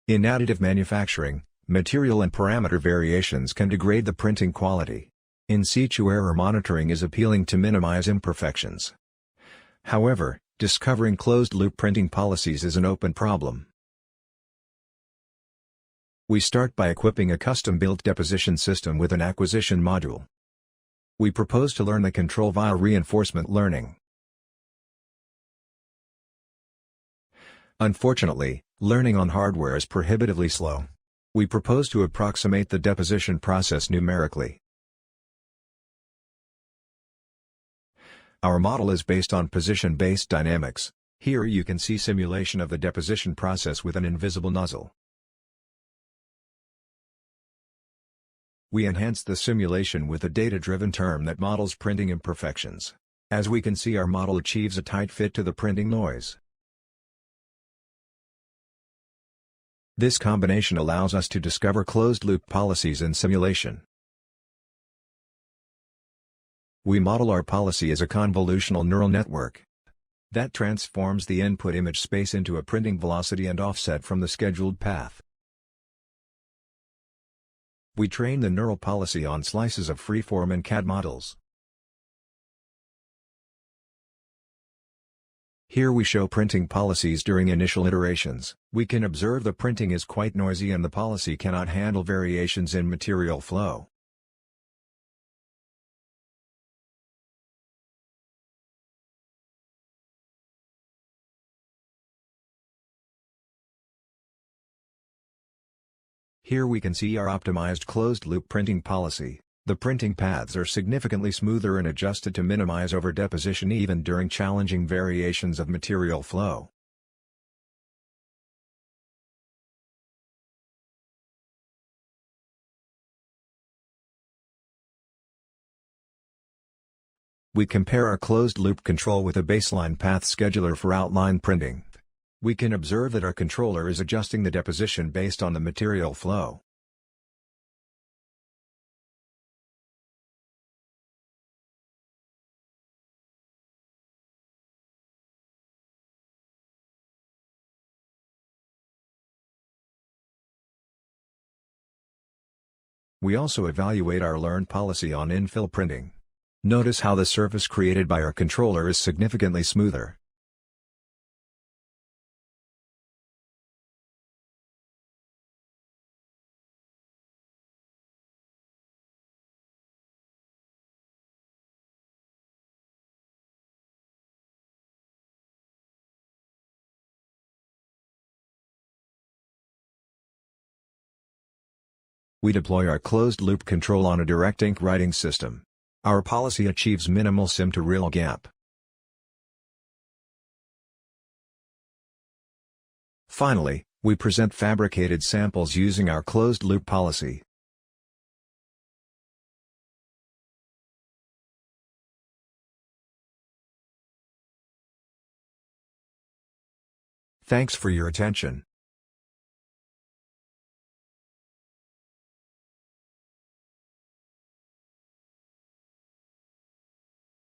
In additive manufacturing, material and parameter variations can degrade the printing quality. In situ error monitoring is appealing to minimize imperfections. However, discovering closed-loop printing policies is an open problem. We start by equipping a custom-built deposition system with an acquisition module. We propose to learn the control via reinforcement learning. Unfortunately, learning on hardware is prohibitively slow. We propose to approximate the deposition process numerically. Our model is based on position-based dynamics. Here you can see simulation of the deposition process with an invisible nozzle. We enhance the simulation with a data-driven term that models printing imperfections. As we can see, our model achieves a tight fit to the printing noise. This combination allows us to discover closed-loop policies in simulation. We model our policy as a convolutional neural network that transforms the input image space into a printing velocity and offset from the scheduled path. We train the neural policy on slices of freeform and CAD models. Here we show printing policies during initial iterations. We can observe the printing is quite noisy and the policy cannot handle variations in material flow. Here we can see our optimized closed-loop printing policy. The printing paths are significantly smoother and adjusted to minimize over-deposition even during challenging variations of material flow. We compare our closed-loop control with a baseline path scheduler for outline printing. We can observe that our controller is adjusting the deposition based on the material flow. We also evaluate our learned policy on infill printing. Notice how the surface created by our controller is significantly smoother. We deploy our closed-loop control on a direct ink writing system. Our policy achieves minimal sim-to-real gap. Finally, we present fabricated samples using our closed-loop policy. Thanks for your attention.